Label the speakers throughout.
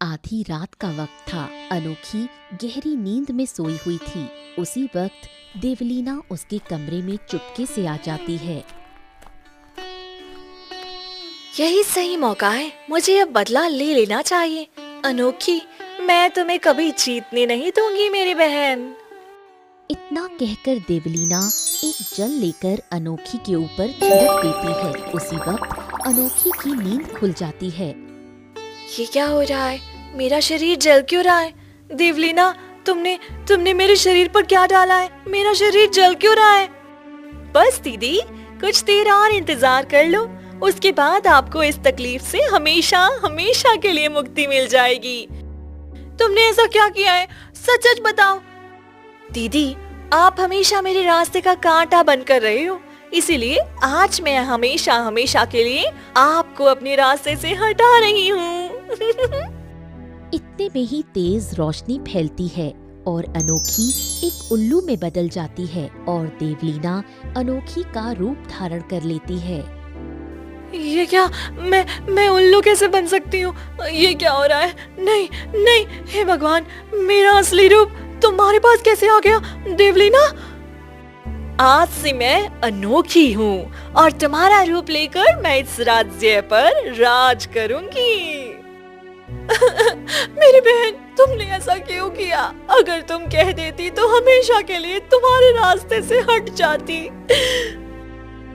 Speaker 1: आधी रात का वक्त था। अनोखी गहरी नींद में सोई हुई थी। उसी वक्त देवलीना उसके कमरे में चुपके से आ जाती है।
Speaker 2: यही सही मौका है, मुझे अब बदला ले लेना चाहिए। अनोखी, मैं तुम्हें कभी जीतने नहीं दूंगी मेरी बहन।
Speaker 1: इतना कहकर देवलीना एक जल लेकर अनोखी के ऊपर छिड़क देती है। उसी वक्त अनोखी की नींद खुल जाती है।
Speaker 2: ये क्या हो रहा है? मेरा शरीर जल क्यों रहा है? देवलीना, तुमने मेरे शरीर पर क्या डाला है? मेरा शरीर जल क्यों रहा है? बस दीदी, कुछ देर और इंतजार कर लो, उसके बाद आपको इस तकलीफ से हमेशा हमेशा के लिए मुक्ति मिल जाएगी। तुमने ऐसा क्या किया है? सच सच बताओ। दीदी, आप हमेशा मेरे रास्ते का कांटा बनकर रहे हो, इसीलिए आज मैं हमेशा हमेशा के लिए आपको अपने रास्ते से हटा रही हूँ।
Speaker 1: इतने में ही तेज रोशनी फैलती है और अनोखी एक उल्लू में बदल जाती है और देवलीना अनोखी का रूप धारण कर लेती है।
Speaker 2: ये क्या? मैं उल्लू कैसे बन सकती हूँ? ये क्या हो रहा है? नहीं नहीं, हे भगवान, मेरा असली रूप तुम्हारे पास कैसे आ गया? देवलीना, आज से मैं अनोखी हूँ और तुम्हारा रूप लेकर मैं इस राज्य पर राज करूंगी। मेरी बहन, तुमने ऐसा क्यों किया? अगर तुम कह देती तो हमेशा के लिए तुम्हारे रास्ते से हट जाती।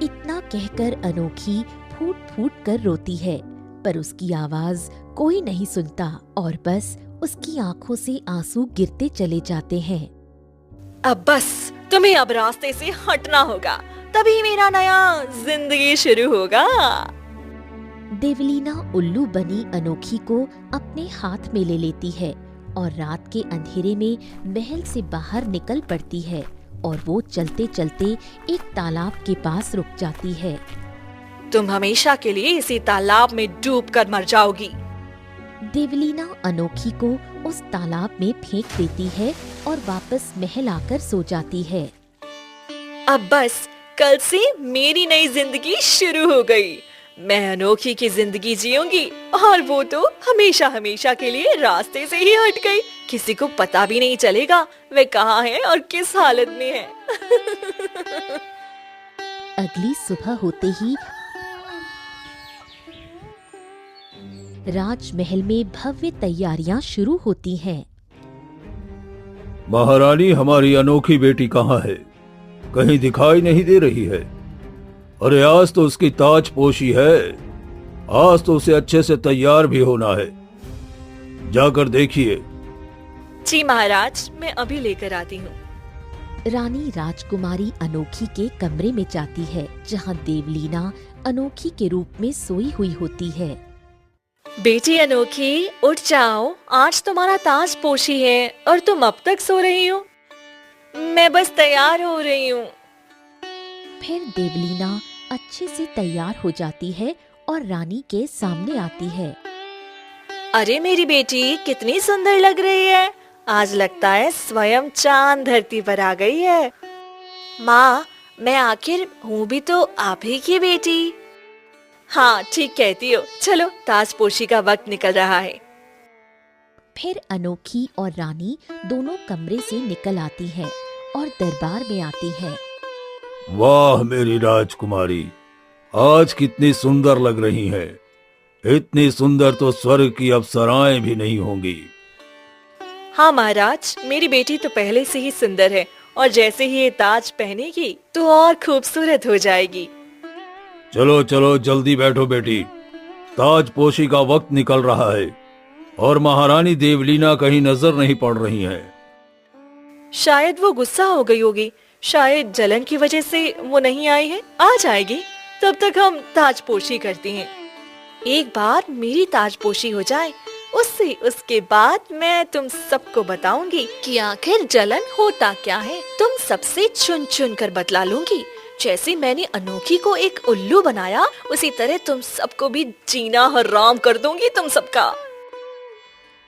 Speaker 1: इतना कहकर अनोखी फूट फूट कर रोती है, पर उसकी आवाज कोई नहीं सुनता और बस उसकी आंखों से आंसू गिरते चले जाते हैं।
Speaker 2: अब बस, तुम्हें अब रास्ते से हटना होगा, तभी मेरा नया जिंदगी शुरू होगा।
Speaker 1: देवलीना उल्लू बनी अनोखी को अपने हाथ में ले लेती है और रात के अंधेरे में महल से बाहर निकल पड़ती है और वो चलते चलते एक तालाब के पास रुक जाती है।
Speaker 2: तुम हमेशा के लिए इसी तालाब में डूब कर मर जाओगी।
Speaker 1: देवलीना अनोखी को उस तालाब में फेंक देती है और वापस महल आकर सो जाती है।
Speaker 2: अब बस, कल से मेरी नई जिंदगी शुरू हो गई। मैं अनोखी की जिंदगी जीऊंगी और वो तो हमेशा हमेशा के लिए रास्ते से ही हट गई। किसी को पता भी नहीं चलेगा वे कहाँ है और किस हालत में है।
Speaker 1: अगली सुबह होते ही राजमहल में भव्य तैयारियां शुरू होती हैं।
Speaker 3: महारानी, हमारी अनोखी बेटी कहाँ है? कहीं दिखाई नहीं दे रही है। अरे आज तो उसकी ताजपोशी है, आज तो उसे अच्छे से तैयार भी होना है। जाकर देखिए।
Speaker 2: जी महाराज, मैं अभी लेकर आती हूँ।
Speaker 1: रानी राजकुमारी अनोखी के कमरे में जाती है, जहाँ देवलीना अनोखी के रूप में सोई हुई होती है।
Speaker 2: बेटी अनोखी, उठ जाओ, आज तुम्हारा ताजपोशी है और तुम अब तक सो रही हो। मैं बस तैयार हो रही हूँ।
Speaker 1: फिर देवलीना अच्छे से तैयार हो जाती है और रानी के सामने आती है।
Speaker 2: अरे मेरी बेटी, कितनी सुंदर लग रही है। आज लगता है स्वयं चांद धरती पर आ गई है। माँ, मैं आखिर हूँ भी तो आप ही की बेटी। हाँ, ठीक कहती हो। चलो, ताजपोशी का वक्त निकल रहा है।
Speaker 1: फिर अनोखी और रानी दोनों कमरे से निकल आती हैं और दरबार में आती है।
Speaker 3: वाह मेरी राजकुमारी, आज कितनी सुंदर लग रही है। इतनी सुंदर तो स्वर्ग की अप्सराएं भी नहीं होंगी।
Speaker 2: हाँ महाराज, मेरी बेटी तो पहले से ही सुंदर है और जैसे ही ये ताज पहनेगी तो और खूबसूरत हो जाएगी।
Speaker 3: चलो चलो, जल्दी बैठो बेटी, ताजपोशी का वक्त निकल रहा है और महारानी देवलीना कहीं नजर नहीं पड़ रही है।
Speaker 2: शायद वो गुस्सा हो गई होगी, शायद जलन की वजह से वो नहीं आई है। आ जाएगी, तब तक हम ताजपोशी करते हैं। एक बार मेरी ताजपोशी हो जाए, उसके बाद मैं तुम सबको बताऊंगी कि आखिर जलन होता क्या है। तुम सबसे चुन चुन कर बतला लूंगी। जैसे मैंने अनोखी को एक उल्लू बनाया, उसी तरह तुम सबको भी जीना हराम कर दूंगी तुम सबका।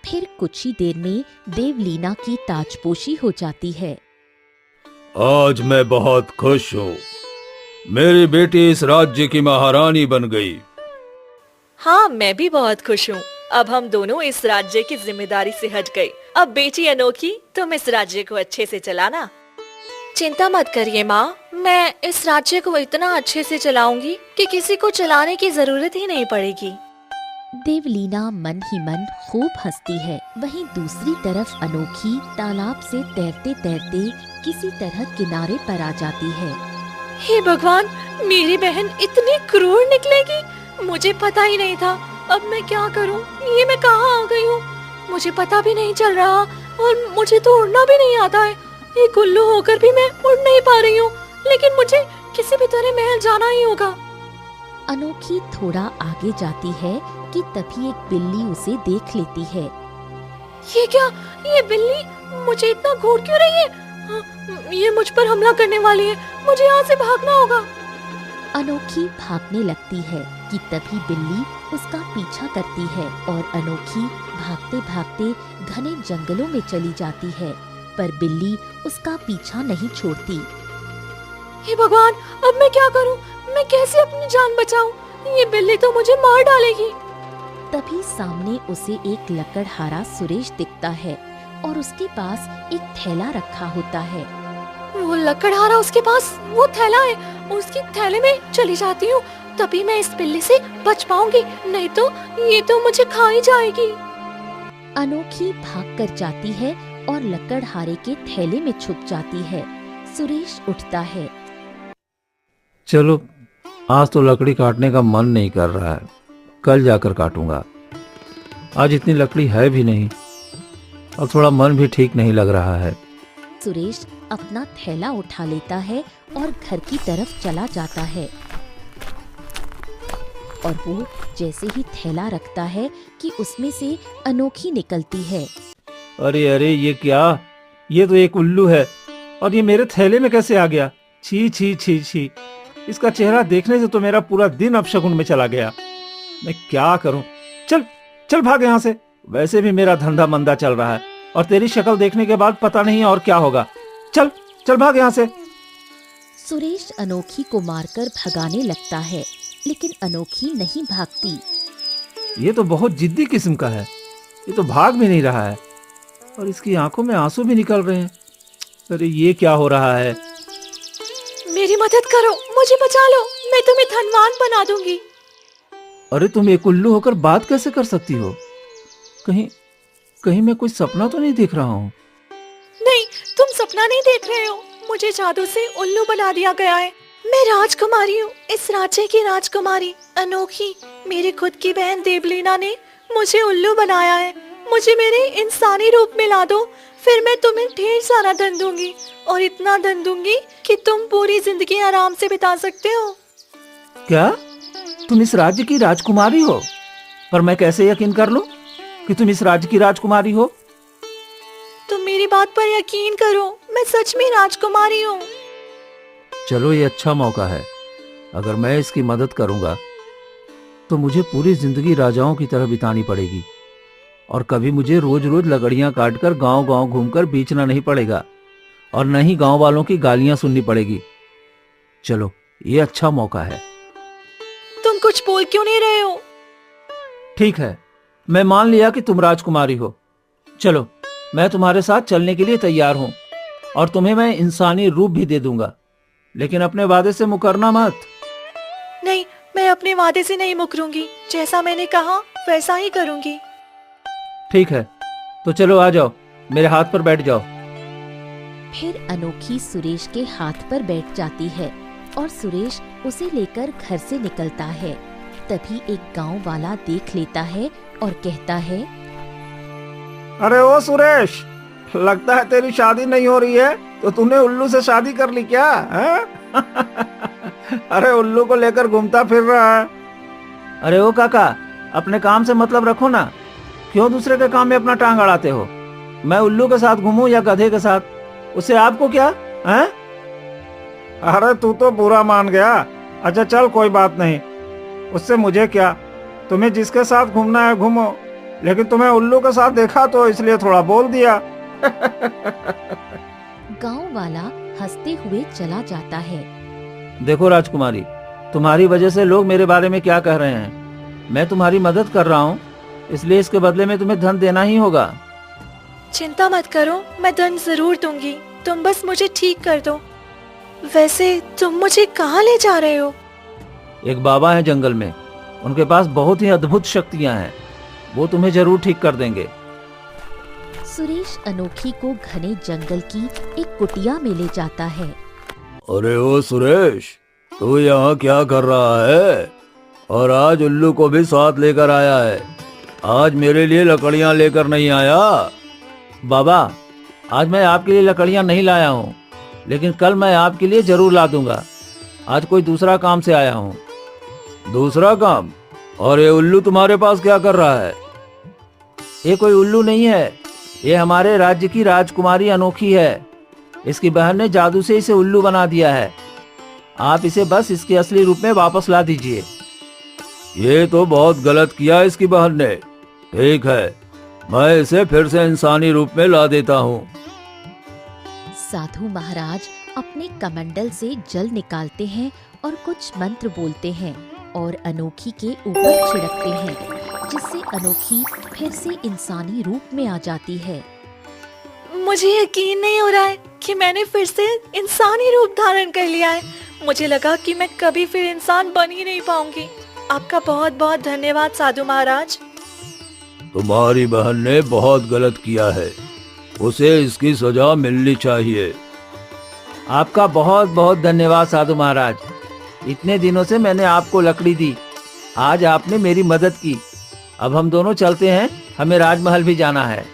Speaker 1: फिर कुछ ही देर में देवलीना की ताजपोशी हो जाती है।
Speaker 3: आज मैं बहुत खुश हूँ, मेरी बेटी इस राज्य की महारानी बन गई।
Speaker 2: हाँ, मैं भी बहुत खुश हूँ। अब हम दोनों इस राज्य की जिम्मेदारी से हट गए। अब बेटी अनोखी, तुम इस राज्य को अच्छे से चलाना। चिंता मत करिए माँ, मैं इस राज्य को इतना अच्छे से चलाऊंगी कि किसी को चलाने की जरूरत ही नहीं पड़ेगी।
Speaker 1: देवलीना मन ही मन खूब हंसती है। वहीं दूसरी तरफ अनोखी तालाब से तैरते तैरते किसी तरह किनारे पर आ जाती है।
Speaker 2: हे भगवान, मेरी बहन इतनी क्रूर निकलेगी, मुझे पता ही नहीं था। अब मैं क्या करूं? ये मैं कहाँ आ गई हूँ? मुझे पता भी नहीं चल रहा और मुझे तो उड़ना भी नहीं आता है। एक उल्लू होकर भी मैं उड़ नहीं पा रही हूँ, लेकिन मुझे किसी भी तरह महल जाना ही होगा।
Speaker 1: अनोखी थोड़ा आगे जाती है कि तभी एक बिल्ली उसे देख लेती है।
Speaker 2: ये क्या? ये बिल्ली मुझे इतना घूर क्यों रही है? ये मुझ पर हमला करने वाली है, मुझे यहाँ से भागना होगा।
Speaker 1: अनोखी भागने लगती है कि तभी बिल्ली उसका पीछा करती है और अनोखी भागते भागते घने जंगलों में चली जाती है, पर बिल्ली उसका पीछा नहीं छोड़ती।
Speaker 2: हे भगवान, अब मैं क्या करूं? मैं कैसे अपनी जान बचाऊं? ये बिल्ली तो मुझे मार डालेगी।
Speaker 1: तभी सामने उसे एक लकड़हारा सुरेश दिखता है और उसके पास एक थैला रखा होता है।
Speaker 2: वो लकड़हारा उसके पास वो थैला है, उसके थैले में चली जाती हूँ, तभी मैं इस बिल्ली से बच पाऊंगी, नहीं तो ये तो मुझे खा ही जाएगी।
Speaker 1: अनोखी भागकर जाती है और लकड़हारे के थैले में छुप जाती है। सुरेश उठता है।
Speaker 3: चलो, आज तो लकड़ी काटने का मन नहीं कर रहा है, कल जाकर काटूंगा। आज इतनी लकड़ी है भी नहीं और थोड़ा मन भी ठीक नहीं लग रहा है।
Speaker 1: सुरेश अपना थैला उठा लेता है और घर की तरफ चला जाता है और वो जैसे ही थैला रखता है कि उसमें से अनोखी निकलती है।
Speaker 3: अरे अरे, ये क्या? ये तो एक उल्लू है और ये मेरे थैले में कैसे आ गया? छी छी छी छी, इसका चेहरा देखने से तो मेरा पूरा दिन अपशगुन में चला गया। मैं क्या करूं? चल चल भाग यहाँ से। वैसे भी मेरा धंधा मंदा चल रहा है और तेरी शक्ल देखने के बाद पता नहीं और क्या होगा। चल चल भाग यहाँ से।
Speaker 1: सुरेश अनोखी को मारकर भगाने लगता है, लेकिन अनोखी नहीं भागती।
Speaker 3: ये तो बहुत जिद्दी किस्म का है, ये तो भाग भी नहीं रहा है और इसकी आंखों में आंसू भी निकल रहे हैं। अरे ये क्या हो रहा है?
Speaker 2: मेरी मदद करो, मुझे बचा लो, मैं तुम्हें धनवान बना दूंगी।
Speaker 3: अरे तुम एक उल्लू होकर बात कैसे कर सकती हो? कहीं कहीं मैं कोई सपना तो नहीं देख रहा हूँ?
Speaker 2: नहीं, तुम सपना नहीं देख रहे हो, मुझे जादू से उल्लू बना दिया गया है। मैं राजकुमारी हूँ, इस राज्य की राजकुमारी अनोखी। मेरी खुद की बहन देवलीना ने मुझे उल्लू बनाया है। मुझे मेरे इंसानी रूप में ला दो, फिर मैं तुम्हें ढेर सारा धन दूंगी और इतना धन दूंगी कि तुम पूरी जिंदगी आराम से बिता सकते हो।
Speaker 3: क्या तुम इस राज्य की राजकुमारी हो? पर मैं कैसे यकीन कर लूं कि तुम इस राज्य की राजकुमारी हो?
Speaker 2: तुम मेरी बात पर यकीन करो, मैं सच में राजकुमारी हूँ।
Speaker 3: चलो, ये अच्छा मौका है। अगर मैं इसकी मदद करूंगा तो मुझे पूरी जिंदगी राजाओं की तरह बितानी पड़ेगी और कभी मुझे रोज रोज लकड़ियां काटकर गांव गांव घूमकर बेचना नहीं पड़ेगा और न ही गांव वालों की गालियां सुननी पड़ेगी। चलो, ये अच्छा मौका है।
Speaker 2: तुम कुछ बोल क्यों नहीं रहे हो?
Speaker 3: ठीक है, मैं मान लिया कि तुम राजकुमारी हो। चलो, मैं तुम्हारे साथ चलने के लिए तैयार हूं और तुम्हें मैं इंसानी रूप भी दे दूंगा, लेकिन अपने वादे से मुकरना मत।
Speaker 2: नहीं, मैं अपने वादे से नहीं मुकरूंगी। जैसा मैंने कहा वैसा ही करूंगी।
Speaker 3: ठीक है, तो चलो आ जाओ, मेरे हाथ पर बैठ जाओ।
Speaker 1: फिर अनोखी सुरेश के हाथ पर बैठ जाती है और सुरेश उसे लेकर घर से निकलता है। तभी एक गांव वाला देख लेता है और कहता है,
Speaker 3: अरे ओ सुरेश, लगता है तेरी शादी नहीं हो रही है, तो तूने उल्लू से शादी कर ली क्या? अरे उल्लू को लेकर घूमता फिर रहा है। अरे ओ काका, अपने काम से मतलब रखो ना, क्यों दूसरे के काम में अपना टांग अड़ाते हो? मैं उल्लू के साथ घूमूं या गधे के साथ, उससे आपको क्या है? अरे तू तो बुरा मान गया। अच्छा चल, कोई बात नहीं, उससे मुझे क्या? तुम्हें जिसके साथ घूमना है घूमो, लेकिन तुम्हें उल्लू के साथ देखा तो इसलिए थोड़ा बोल दिया।
Speaker 1: गांव वाला हंसते हुए चला जाता है।
Speaker 3: देखो राजकुमारी, तुम्हारी वजह से लोग मेरे बारे में क्या कह रहे हैं। मैं तुम्हारी मदद कर रहा हूँ
Speaker 4: इसलिए इसके बदले में तुम्हें धन देना ही होगा।
Speaker 2: चिंता मत करो, मैं धन जरूर दूंगी, तुम बस मुझे ठीक कर दो। वैसे तुम मुझे कहाँ ले जा रहे हो?
Speaker 4: एक बाबा है जंगल में, उनके पास बहुत ही अद्भुत शक्तियां हैं, वो तुम्हें जरूर ठीक कर देंगे।
Speaker 1: सुरेश अनोखी को घने जंगल की एक कुटिया में ले जाता है।
Speaker 3: अरे ओ सुरेश, तू यहाँ क्या कर रहा है? और आज उल्लू को भी साथ लेकर आया है। आज मेरे लिए लकड़ियाँ लेकर नहीं आया?
Speaker 4: बाबा, आज मैं आपके लिए लकड़ियां नहीं लाया हूँ, लेकिन कल मैं आपके लिए जरूर ला दूंगा। आज कोई दूसरा काम से आया हूँ।
Speaker 3: दूसरा काम? और ये उल्लू तुम्हारे पास क्या कर रहा है?
Speaker 4: ये कोई उल्लू नहीं है, ये हमारे राज्य की राजकुमारी अनोखी है। इसकी बहन ने जादू से इसे उल्लू बना दिया है। आप इसे बस इसके असली रूप में वापस ला दीजिए।
Speaker 3: ये तो बहुत गलत किया इसकी बहन ने। ठीक है, मैं इसे फिर से इंसानी रूप में ला देता हूँ।
Speaker 1: साधु महाराज अपने कमंडल से जल निकालते हैं और कुछ मंत्र बोलते हैं और अनोखी के ऊपर छिड़कते हैं, जिससे अनोखी फिर से इंसानी रूप में आ जाती है।
Speaker 2: मुझे यकीन नहीं हो रहा है कि मैंने फिर से इंसानी रूप धारण कर लिया है। मुझे लगा कि मैं कभी फिर इंसान बन ही नहीं पाऊंगी। आपका बहुत बहुत धन्यवाद साधु महाराज।
Speaker 3: तुम्हारी बहन ने बहुत गलत किया है, उसे इसकी सजा मिलनी चाहिए।
Speaker 4: आपका बहुत बहुत धन्यवाद साधु महाराज। इतने दिनों से मैंने आपको लकड़ी दी, आज आपने मेरी मदद की। अब हम दोनों चलते हैं, हमें राजमहल भी जाना है।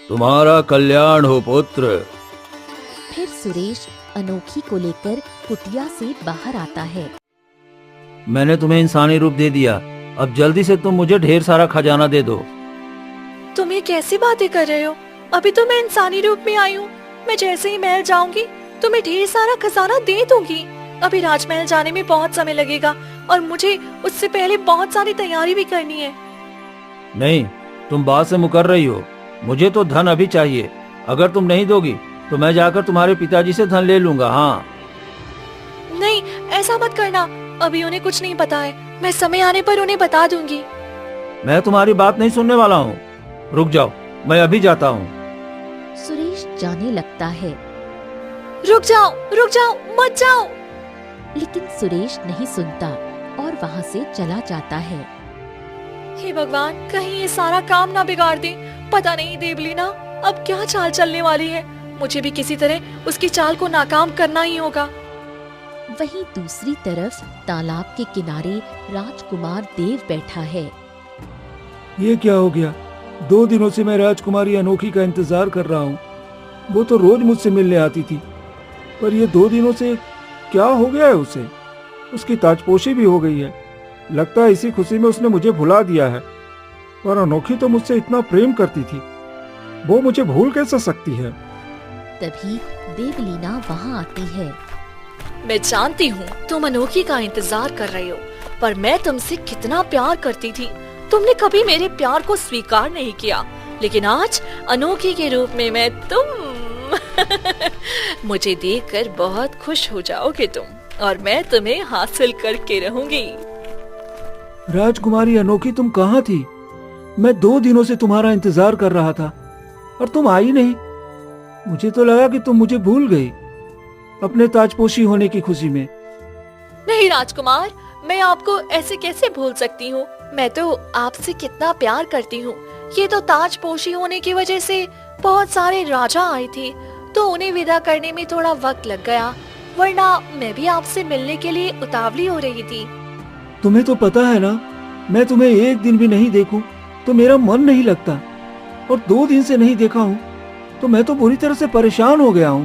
Speaker 3: तुम्हारा कल्याण हो पुत्र।
Speaker 1: फिर सुरेश अनोखी को लेकर कुटिया से बाहर आता है।
Speaker 4: मैंने तुम्हें इंसानी रूप दे दिया, अब जल्दी से तुम मुझे ढेर सारा खजाना दे दो।
Speaker 2: तुम ये कैसी बातें कर रहे हो? अभी तो मैं इंसानी रूप में आई हूँ। मैं जैसे ही महल जाऊंगी तुम्हें ढेर सारा खजाना दे दूंगी। अभी राजमहल जाने में बहुत समय लगेगा और मुझे उससे पहले बहुत सारी तैयारी भी करनी है।
Speaker 4: नहीं, तुम बात से मुकर रही हो। मुझे तो धन अभी चाहिए। अगर तुम नहीं दोगी तो मैं जाकर तुम्हारे पिताजी से धन ले लूंगा। हाँ।
Speaker 2: नहीं, ऐसा मत करना, अभी उन्हें कुछ नहीं पता है। मैं समय आने पर उन्हें बता दूंगी।
Speaker 4: मैं तुम्हारी बात नहीं सुनने वाला हूँ। रुक जाओ, मैं अभी जाता हूँ।
Speaker 1: सुरेश जाने लगता है,
Speaker 2: रुक जाओ, मत जाओ।
Speaker 1: लेकिन सुरेश नहीं सुनता और वहाँ से चला जाता है।
Speaker 2: हे भगवान, कहीं ये सारा काम ना बिगाड़ दे। पता नहीं देवलीना अब क्या चाल चलने वाली है। मुझे भी किसी तरह उसकी चाल को नाकाम करना ही होगा।
Speaker 1: वहीं दूसरी तरफ तालाब के किनारे राजकुमार देव बैठा है।
Speaker 3: ये क्या हो गया? 2 दिनों से मैं राजकुमारी अनोखी का इंतजार कर रहा हूँ। वो तो रोज मुझसे मिलने आती थी, पर ये 2 दिनों से क्या हो गया है उसे? उसकी ताजपोशी भी हो गई है। लगता है इसी खुशी में उसने मुझे भुला दिया है। पर अनोखी तो मुझसे इतना प्रेम करती थी, वो मुझे भूल कैसे सकती है?
Speaker 1: तभी देवलीना वहाँ आती है।
Speaker 2: मैं जानती हूँ तुम अनोखी का इंतजार कर रही हो, पर मैं तुमसे कितना प्यार करती थी। तुमने कभी मेरे प्यार को स्वीकार नहीं किया, लेकिन आज अनोखी के रूप में मैं मुझे देखकर बहुत खुश हो जाओगे तुम, और मैं तुम्हें हासिल करके रहूंगी।
Speaker 3: राजकुमारी अनोखी, तुम कहाँ थी? मैं 2 दिनों से तुम्हारा इंतजार कर रहा था और तुम आई नहीं। मुझे तो लगा कि तुम मुझे भूल गई अपने ताजपोशी होने की खुशी में।
Speaker 2: नहीं राजकुमार, मैं आपको ऐसे कैसे भूल सकती हूँ? मैं तो आपसे कितना प्यार करती हूँ। ये तो ताजपोशी होने की वजह से बहुत सारे राजा आए थे, तो उन्हें विदा करने में थोड़ा वक्त लग गया, वरना मैं भी आपसे मिलने के लिए उतावली हो रही थी।
Speaker 3: तुम्हें तो पता है ना, मैं तुम्हें एक दिन भी नहीं देखूं तो मेरा मन नहीं लगता, और 2 दिन से नहीं देखा हूँ तो मैं तो बुरी तरह से परेशान हो गया हूँ।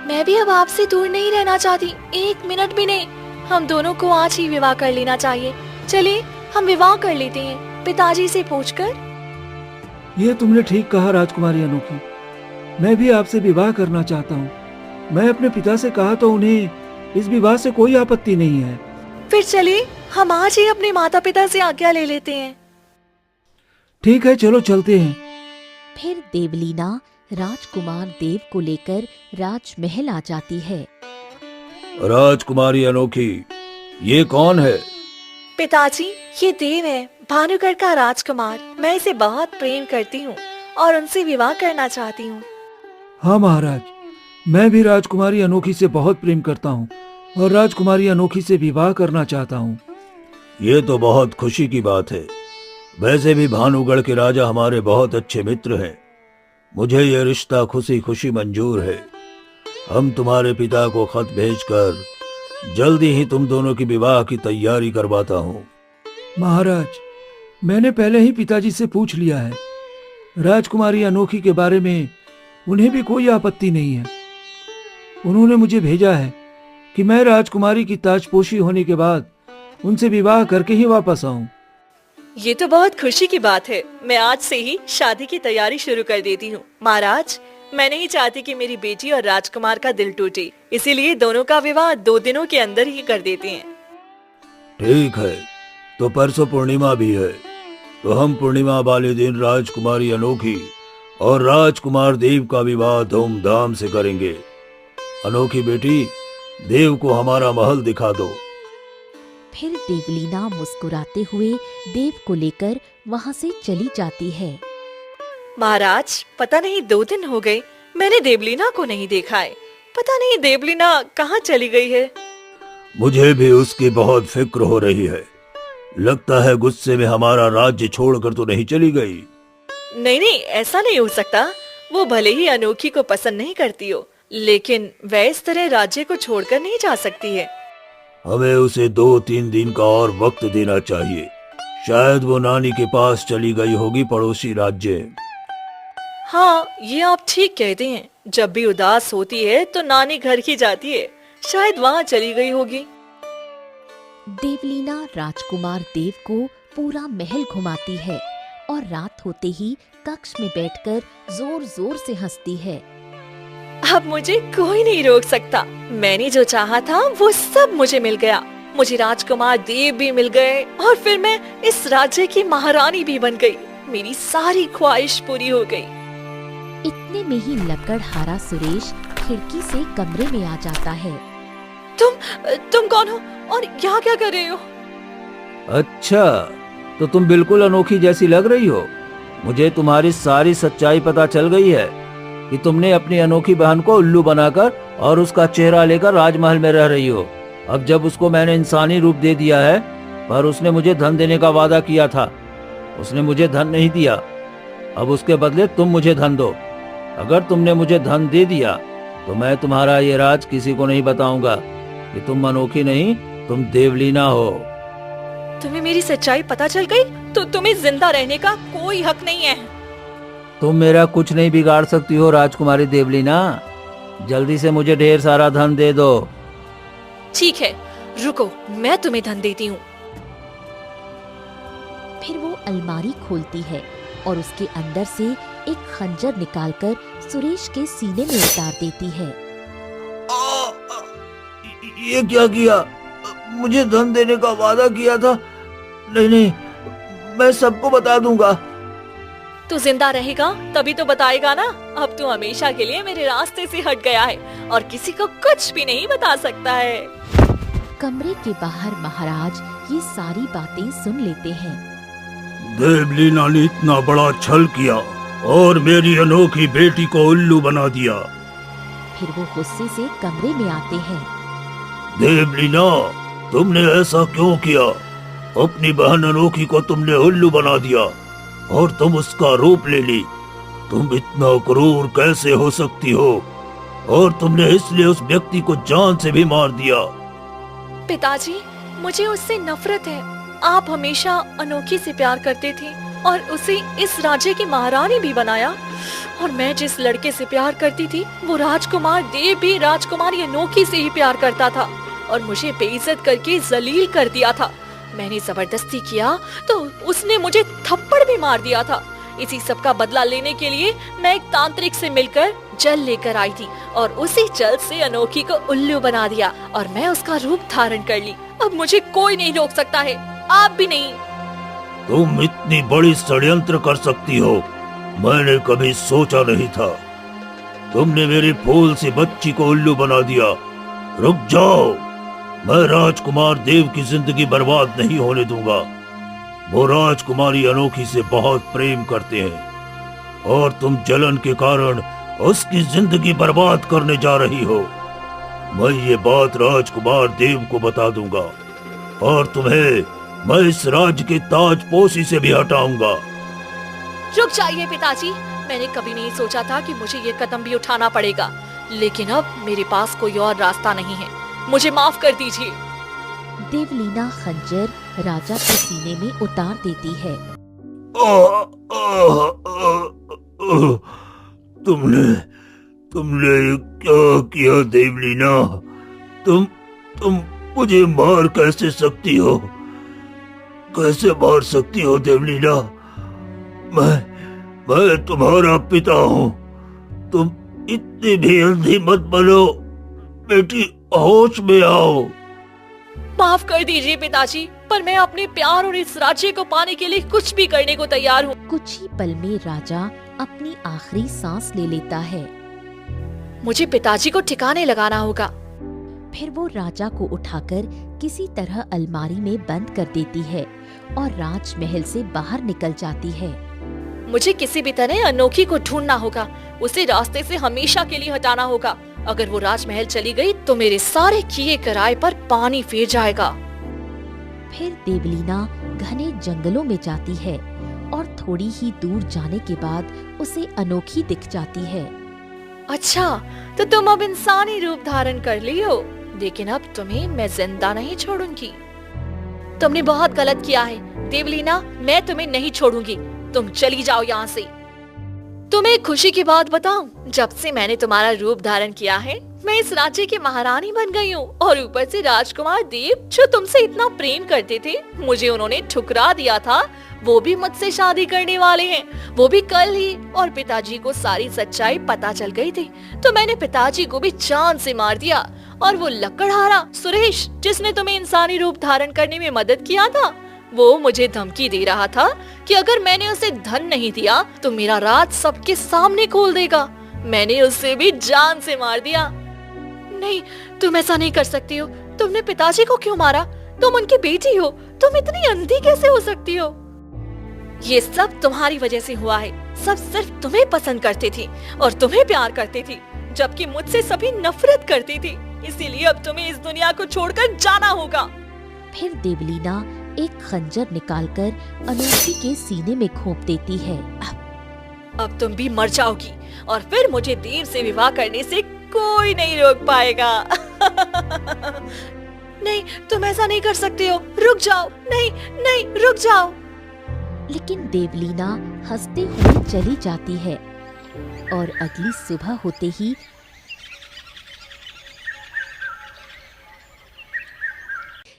Speaker 2: मैं भी अब आपसे दूर नहीं रहना चाहती, 1 मिनट भी नहीं। हम दोनों को आज ही विवाह कर लेना चाहिए। चलिए हम विवाह कर लेते हैं, पिताजी से पूछकर।
Speaker 3: ये तुमने ठीक कहा राजकुमारी अनोखी, मैं भी आपसे विवाह करना चाहता हूँ। मैं अपने पिता से कहा तो उन्हें इस विवाह से कोई आपत्ति नहीं है।
Speaker 2: फिर चलिए हम आज ही अपने माता पिता से आज्ञा ले लेते हैं।
Speaker 3: ठीक है, चलो चलते हैं।
Speaker 1: फिर देवलीना राजकुमार देव को लेकर राजमहल आ जाती है।
Speaker 3: राजकुमारी अनोखी, ये कौन है?
Speaker 2: पिताजी, ये देव है, भानुगढ़ का राजकुमार, मैं इसे बहुत प्रेम करती हूँ और उनसे विवाह करना चाहती हूँ।
Speaker 3: हाँ महाराज, मैं भी राजकुमारी अनोखी से बहुत प्रेम करता हूँ और राजकुमारी अनोखी से विवाह करना चाहता हूँ। ये तो बहुत खुशी की बात है। वैसे भी भानुगढ़ के राजा हमारे बहुत अच्छे मित्र हैं। मुझे ये रिश्ता खुशी खुशी मंजूर है। हम तुम्हारे पिता को खत भेजकर जल्दी ही तुम दोनों की विवाह की तैयारी करवाता हूँ। महाराज, मैंने पहले ही पिताजी से पूछ लिया है। राजकुमारी अनोखी के बारे में उन्हें भी कोई आपत्ति नहीं है। उन्होंने मुझे भेजा है कि मैं राजकुमारी की ताजपोशी होने के बाद उनसे विवाह करके ही वापस आऊं।
Speaker 2: ये तो बहुत खुशी की बात है। मैं आज से ही शादी की तैयारी शुरू कर देती हूँ। महाराज, मैं नहीं चाहती कि मेरी बेटी और राजकुमार का दिल टूटे, इसीलिए दोनों का विवाह 2 दिनों के अंदर ही कर देते हैं।
Speaker 3: ठीक है, तो परसों पूर्णिमा भी है, तो हम पूर्णिमा वाले दिन राजकुमारी अनोखी और राजकुमार देव का विवाह धूमधाम से करेंगे। अनोखी बेटी, देव को हमारा महल दिखा दो।
Speaker 1: फिर देवलीना मुस्कुराते हुए देव को लेकर वहाँ से चली जाती है।
Speaker 2: महाराज, पता नहीं 2 दिन हो गए मैंने देवलीना को नहीं देखा है। पता नहीं देवलीना कहाँ चली गई है।
Speaker 3: मुझे भी उसकी बहुत फिक्र हो रही है। लगता है गुस्से में हमारा राज्य छोड़कर तो नहीं चली गई।
Speaker 2: नहीं नहीं, ऐसा नहीं हो सकता। वो भले ही अनोखी को पसंद नहीं करती हो, लेकिन वह इस तरह राज्य को छोड़कर नहीं जा सकती है।
Speaker 3: हमें उसे 2-3 दिन का और वक्त देना चाहिए। शायद वो नानी के पास चली गई होगी, पड़ोसी राज्य।
Speaker 2: हाँ, ये आप ठीक कहते हैं। जब भी उदास होती है तो नानी घर ही जाती है। शायद वहाँ चली गई होगी।
Speaker 1: देवलीना राजकुमार देव को पूरा महल घुमाती है और रात होते ही कक्ष में बैठकर जोर जोर से हंसती है।
Speaker 2: अब मुझे कोई नहीं रोक सकता। मैंने जो चाहा था वो सब मुझे मिल गया। मुझे राजकुमार देव भी मिल गए और फिर मैं इस राज्य की महारानी भी बन गई। मेरी सारी ख्वाहिश पूरी हो गई।
Speaker 1: इतने में ही लकड़हारा सुरेश खिड़की से कमरे में आ जाता है।
Speaker 2: तुम कौन हो और यहाँ क्या कर रहे हो?
Speaker 4: अच्छा, तो तुम बिल्कुल अनोखी जैसी लग रही हो। मुझे तुम्हारी सारी सच्चाई पता चल गई है कि तुमने अपनी अनोखी बहन को उल्लू बनाकर और उसका चेहरा लेकर राजमहल में रह रही हो। अब जब उसको मैंने इंसानी रूप दे दिया है, पर उसने मुझे धन देने का वादा किया था। उसने मुझे धन नहीं दिया। अब उसके बदले तुम मुझे धन दो। अगर तुमने मुझे धन दे दिया तो मैं तुम्हारा ये राज किसी को नहीं बताऊंगा कि तुम अनोखी नहीं, तुम देवलीना हो।
Speaker 2: तुम्हें मेरी सच्चाई पता चल गई तो तुम्हें जिंदा रहने का कोई हक नहीं है।
Speaker 4: तुम मेरा कुछ नहीं बिगाड़ सकती हो राजकुमारी देवलीना। जल्दी से मुझे ढेर सारा धन दे दो।
Speaker 2: ठीक है, रुको, मैं तुम्हें धन देती हूँ।
Speaker 1: फिर वो अलमारी खोलती है और उसके अंदर से एक खंजर निकालकर सुरेश के सीने में उतार देती है।
Speaker 3: ये क्या किया? मुझे धन देने का वादा किया था। नहीं नहीं, मैं सबको बता दूंगा।
Speaker 2: तू जिंदा रहेगा तभी तो बताएगा ना। अब तू हमेशा के लिए मेरे रास्ते से हट गया है और किसी को कुछ भी नहीं बता सकता है।
Speaker 1: कमरे के बाहर महाराज ये सारी बातें सुन लेते हैं।
Speaker 3: देवलीना ने इतना बड़ा छल किया और मेरी अनोखी बेटी को उल्लू बना दिया।
Speaker 1: फिर वो गुस्से से कमरे में आते हैं।
Speaker 3: देवलीना, तुमने ऐसा क्यों किया? अपनी बहन अनोखी को तुमने उल्लू बना दिया और तुम उसका रूप ले ली। तुम इतना क्रूर कैसे हो सकती हो? और तुमने इसलिए उस व्यक्ति को जान से भी मार दिया।
Speaker 2: पिताजी, मुझे उससे नफरत है। आप हमेशा अनोखी से प्यार करते थे और उसे इस राज्य की महारानी भी बनाया। और मैं जिस लड़के से प्यार करती थी वो राजकुमार देव भी राजकुमारी अनोखी से ही प्यार करता था और मुझे बेइज्जत करके जलील कर दिया था। मैंने जबरदस्ती किया तो उसने मुझे थप्पड़ भी मार दिया था। इसी सब का बदला लेने के लिए मैं एक तांत्रिक से मिलकर जल लेकर आई थी और उसी जल से अनोखी को उल्लू बना दिया और मैं उसका रूप धारण कर ली। अब मुझे कोई नहीं रोक सकता है, आप भी नहीं।
Speaker 3: तुम इतनी बड़ी षड्यंत्र कर सकती हो, मैंने कभी सोचा नहीं था। तुमने मेरी फूल सी बच्ची को उल्लू बना दिया। रुक जाओ, मैं राजकुमार देव की जिंदगी बर्बाद नहीं होने दूंगा। वो राजकुमारी अनोखी से बहुत प्रेम करते हैं और तुम जलन के कारण उसकी जिंदगी बर्बाद करने जा रही हो। मैं ये बात राजकुमार देव को बता दूंगा और तुम्हें मैं इस राज्य के ताजपोशी से भी हटाऊंगा।
Speaker 2: रुक जाइए पिताजी, मैंने कभी नहीं सोचा था कि मुझे ये कदम भी उठाना पड़ेगा, लेकिन अब मेरे पास कोई और रास्ता नहीं है, मुझे माफ कर दीजिए।
Speaker 1: देवलीना खंजर राजा के सीने में उतार देती है।
Speaker 3: तुमने क्या किया देवलीना? तुम मुझे मार कैसे सकती हो? कैसे मार सकती हो देवलीना? मैं तुम्हारा पिता हूँ। तुम इतनी भी अंधी मत बनो बेटी, होश में आओ।
Speaker 2: माफ कर दीजिए पिताजी, पर मैं अपने प्यार और इस राज्य को पाने के लिए कुछ भी करने को तैयार हूँ।
Speaker 1: कुछ ही पल में राजा अपनी आखिरी सांस ले लेता है।
Speaker 2: मुझे पिताजी को ठिकाने लगाना होगा।
Speaker 1: फिर वो राजा को उठाकर किसी तरह अलमारी में बंद कर देती है और राजमहल से बाहर निकल जाती है।
Speaker 2: मुझे किसी भी तरह अनोखी को ढूंढना होगा, उसे रास्ते से हमेशा के लिए हटाना होगा। अगर वो राजमहल चली गई तो मेरे सारे किए कराए पर पानी फिर जाएगा।
Speaker 1: फिर देवलीना घने जंगलों में जाती है और थोड़ी ही दूर जाने के बाद उसे अनोखी दिख जाती है।
Speaker 2: अच्छा, तो तुम अब इंसानी रूप धारण कर ली हो, लेकिन अब तुम्हें मैं जिंदा नहीं छोड़ूंगी। तुमने बहुत गलत किया है देवलीना, मैं तुम्हें नहीं छोड़ूंगी। तुम चली जाओ यहाँ से। तुम्हें खुशी की बात बताऊं, जब से मैंने तुम्हारा रूप धारण किया है मैं इस राज्य की महारानी बन गई हूँ, और ऊपर से राजकुमार देव जो तुमसे इतना प्रेम करते थे, मुझे उन्होंने ठुकरा दिया था। वो भी मुझसे शादी करने वाले हैं, वो भी कल ही। और पिताजी को सारी सच्चाई पता चल गई थी, तो मैंने पिताजी को भी जान से मार दिया। और वो लकड़हारा सुरेश, जिसने तुम्हें इंसानी रूप धारण करने में मदद किया था, वो मुझे धमकी दे रहा था कि अगर मैंने उसे धन नहीं दिया तो मेरा राज सबके सामने खोल देगा। मैंने उसे भी जान से मार दिया। नहीं, तुम ऐसा नहीं कर सकती हो। तुमने पिताजी को क्यों मारा? तुम उनकी बेटी हो, तुम इतनी अंधी कैसे हो सकती हो? ये सब तुम्हारी वजह से हुआ है। सब सिर्फ तुम्हें पसंद करती थी और तुम्हें प्यार करती थी, जबकि मुझसे सभी नफरत करती थी। इसीलिए अब तुम्हें इस दुनिया को छोड़कर जाना होगा।
Speaker 1: फिर देवलीना एक खंजर निकालकर अनोखी के सीने में घोंप देती है।
Speaker 2: अब तुम भी मर जाओगी और फिर मुझे देव से विवाह करने से कोई नहीं रोक पाएगा। नहीं, तुम ऐसा नहीं कर सकते हो। रुक जाओ। नहीं नहीं, रुक जाओ।
Speaker 1: लेकिन देवलीना हंसते हुए चली जाती है और अगली सुबह होते ही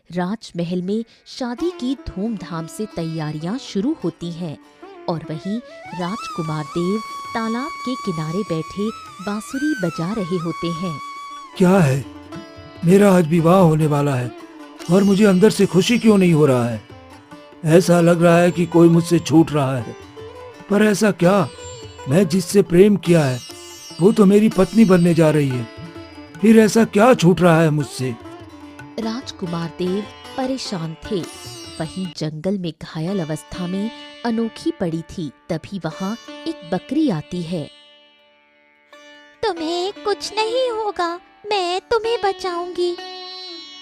Speaker 1: राजमहल में शादी की धूमधाम से तैयारियां शुरू होती हैं और वहीं राजकुमार देव तालाब के किनारे बैठे बांसुरी बजा रहे होते हैं।
Speaker 3: क्या है? मेरा आज विवाह होने वाला है और मुझे अंदर से खुशी क्यों नहीं हो रहा है? ऐसा लग रहा है कि कोई मुझसे छूट रहा है, पर ऐसा क्या? मैं जिससे प्रेम किया है वो तो मेरी पत्नी बनने जा रही है, फिर ऐसा क्या छूट रहा है मुझसे?
Speaker 1: राजकुमार देव परेशान थे। वहीं जंगल में घायल अवस्था में अनोखी पड़ी थी। तभी वहाँ एक बकरी आती है। तुम्हें कुछ नहीं होगा, मैं तुम्हें बचाऊंगी।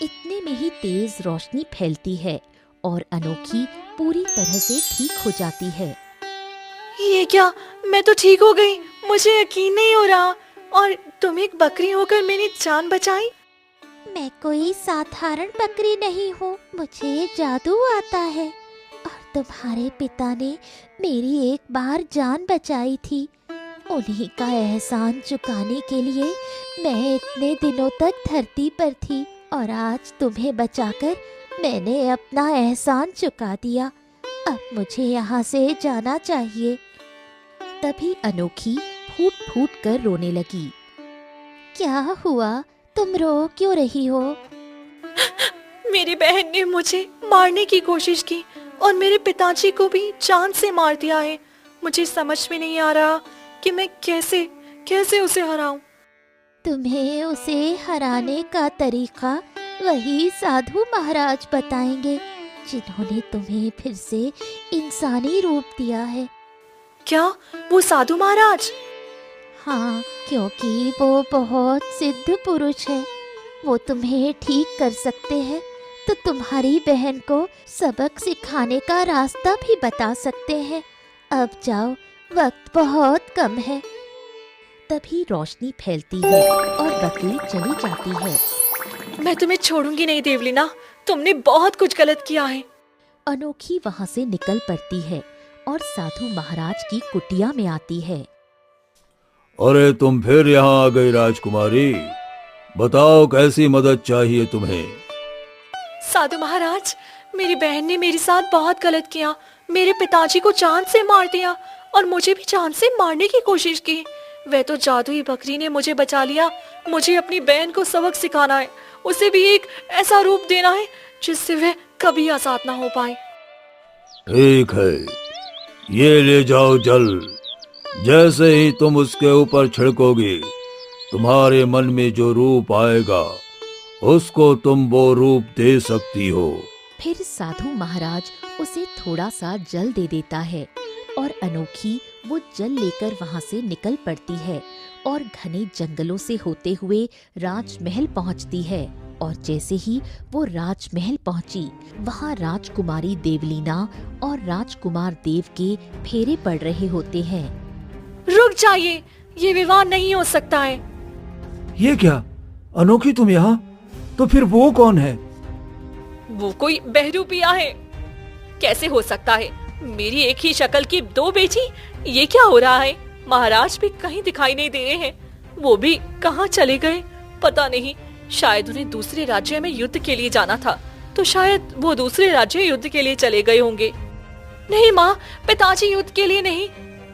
Speaker 1: इतने में ही तेज रोशनी फैलती है और अनोखी पूरी तरह से ठीक हो जाती है।
Speaker 2: ये क्या? मैं तो ठीक हो गई, मुझे यकीन नहीं हो रहा। और तुम एक बकरी होकर मेरी जान बचाई?
Speaker 1: मैं कोई साधारण बकरी नहीं हूँ, मुझे जादू आता है और तुम्हारे पिता ने मेरी एक बार जान बचाई थी। उन्हीं का एहसान चुकाने के लिए मैं इतने दिनों तक धरती पर थी और आज तुम्हें बचाकर मैंने अपना एहसान चुका दिया। अब मुझे यहाँ से जाना चाहिए। तभी अनोखी फूट फूट कर रोने लगी। क्या हुआ? तुम रो क्यों रही हो?
Speaker 2: मेरी बहन ने मुझे मारने की कोशिश की और मेरे पिताजी को भी जान से मार दिया है। मुझे समझ में नहीं आ रहा कि मैं कैसे उसे हराऊं।
Speaker 1: तुम्हें उसे हराने का तरीका वही साधु महाराज बताएंगे। जिन्होंने तुम्हें फिर से इंसानी रूप दिया है।
Speaker 2: क्या वो साधु महाराज?
Speaker 1: हाँ, क्योंकि वो बहुत सिद्ध पुरुष है। वो तुम्हें ठीक कर सकते हैं, तो तुम्हारी बहन को सबक सिखाने का रास्ता भी बता सकते हैं। अब जाओ, वक्त बहुत कम है। तभी रोशनी फैलती है और बकरी चली जाती है।
Speaker 2: मैं तुम्हें छोड़ूंगी नहीं देवलीना, तुमने बहुत कुछ गलत किया है।
Speaker 1: अनोखी वहां से निकल पड़ती है और साधु महाराज की कुटिया में आती है।
Speaker 3: अरे तुम फिर यहाँ आ गई राजकुमारी, बताओ कैसी मदद चाहिए तुम्हें?
Speaker 2: साधु महाराज, मेरी बहन ने मेरे साथ बहुत गलत किया। मेरे पिताजी को जान से मार दिया और मुझे भी जान से मारने की कोशिश की। वह तो जादुई बकरी ने मुझे बचा लिया। मुझे अपनी बहन को सबक सिखाना है, उसे भी एक ऐसा रूप देना है जिससे वह कभी आजाद ना हो पाए।
Speaker 3: ठीक है, ये ले जाओ जल। जैसे ही तुम उसके ऊपर छिड़कोगी, तुम्हारे मन में जो रूप आएगा उसको तुम वो रूप दे सकती हो।
Speaker 1: फिर साधु महाराज उसे थोड़ा सा जल दे देता है और अनोखी वो जल लेकर वहां से निकल पड़ती है और घने जंगलों से होते हुए राजमहल पहुंचती है। और जैसे ही वो राजमहल पहुंची, वहां राजकुमारी देवलीना और राजकुमार देव के फेरे पड़ रहे होते हैं।
Speaker 2: रुक जाइए, ये विवाह नहीं हो सकता है।
Speaker 4: ये क्या अनोखी, तुम यहाँ? तो फिर वो कौन है?
Speaker 2: वो कोई बहरूपिया है। कैसे हो सकता है? मेरी एक ही शक्ल की दो बेटी। ये क्या हो रहा है? महाराज भी कहीं दिखाई नहीं दे रहे हैं। वो भी कहाँ चले गए पता नहीं। शायद उन्हें दूसरे राज्य में युद्ध के लिए जाना था, तो शायद वो दूसरे राज्य युद्ध के लिए चले गए होंगे। नहीं माँ, पिताजी युद्ध के लिए नहीं,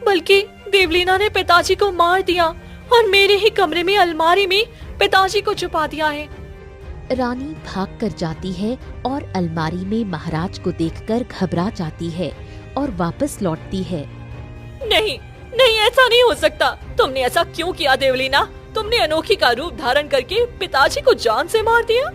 Speaker 2: बल्कि देवलीना ने पिताजी को मार दिया और मेरे ही कमरे में अलमारी में पिताजी को छुपा दिया है।
Speaker 1: रानी भाग कर जाती है और अलमारी में महाराज को देखकर घबरा जाती है और वापस लौटती है।
Speaker 2: नहीं नहीं, ऐसा नहीं हो सकता। तुमने ऐसा क्यों किया देवलीना? तुमने अनोखी का रूप धारण करके पिताजी को जान से मार दिया।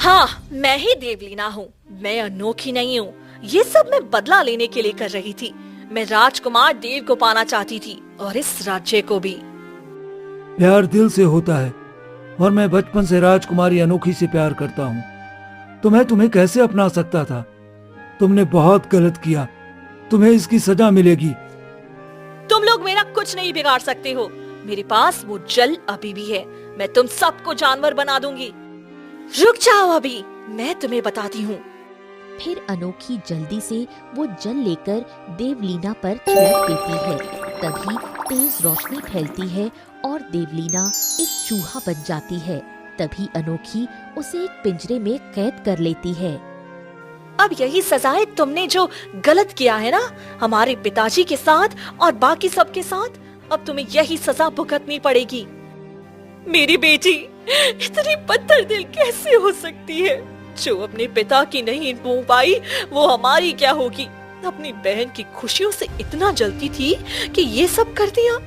Speaker 2: हाँ, मैं ही देवलीना हूँ, मैं अनोखी नहीं हूँ। ये सब मैं बदला लेने के लिए कर रही थी। मैं राजकुमार देव को पाना चाहती थी और इस राज्य को भी।
Speaker 4: प्यार दिल से होता है और मैं बचपन से राजकुमारी अनोखी से प्यार करता हूँ, तो मैं तुम्हें कैसे अपना सकता था? तुमने बहुत गलत किया, तुम्हें इसकी सजा मिलेगी।
Speaker 2: तुम लोग मेरा कुछ नहीं बिगाड़ सकते हो। मेरे पास वो जल अभी भी है। मैं तुम सबको जानवर बना दूंगी। रुक जाओ, अभी मैं तुम्हें बताती हूँ।
Speaker 1: फिर अनोखी जल्दी से वो जल लेकर देवलीना पर छिड़क देती है। तभी तेज रोशनी फैलती है और देवलीना एक चूहा बन जाती है। तभी अनोखी उसे एक पिंजरे में कैद कर लेती है।
Speaker 2: अब यही सजा है तुमने जो गलत किया है ना, हमारे पिताजी के साथ और बाकी सबके साथ। अब तुम्हें यही सजा भुगतनी पड़ेगी। मेरी बेटी इतनी पत्थर दिल कैसे हो सकती है? जो अपने पिता की नहीं हो पाई, वो हमारी क्या होगी? अपनी बहन की खुशियों से इतना जलती थी कि ये सब कर दिया।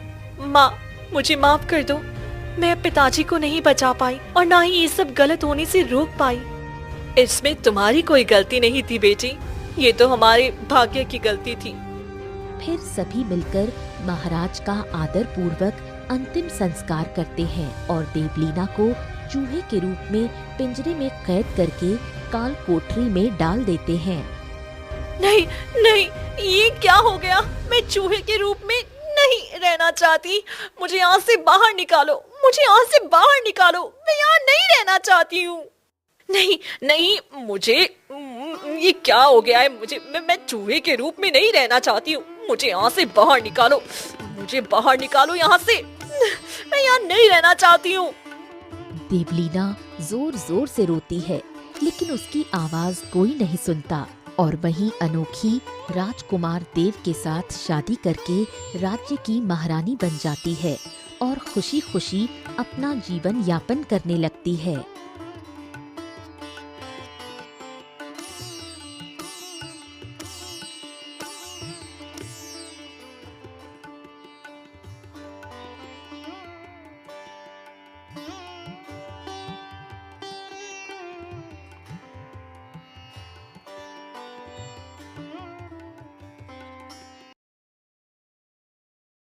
Speaker 2: माँ, मुझे माफ कर दो। मैं पिताजी को नहीं बचा पाई और ना ही ये सब गलत होने से रोक पाई। इसमें तुम्हारी कोई गलती नहीं थी बेटी, ये तो हमारे भाग्य की गलती थी।
Speaker 1: फिर सभी मिलकर महाराज का आदर पूर्वक अंतिम संस्कार करते हैं और देवलीना को चूहे के रूप में पिंजरे में कैद करके काल कोठरी में डाल देते हैं।
Speaker 2: नहीं नहीं, ये क्या हो गया? मैं चूहे के रूप में नहीं रहना चाहती। मुझे यहाँ से बाहर निकालो, मुझे यहाँ से बाहर निकालो। मैं यहाँ नहीं रहना चाहती हूँ। नहीं नहीं, मुझे ये क्या हो गया है? मैं चूहे के रूप में नहीं रहना चाहती हूँ। मुझे यहाँ से बाहर निकालो, मुझे बाहर निकालो यहाँ से। मैं यहाँ नहीं रहना चाहती हूँ।
Speaker 1: देवलीना जोर जोर से रोती है, लेकिन उसकी आवाज कोई नहीं सुनता। और वहीं अनोखी राजकुमार देव के साथ शादी करके राज्य की महारानी बन जाती है और खुशी खुशी अपना जीवन यापन करने लगती है।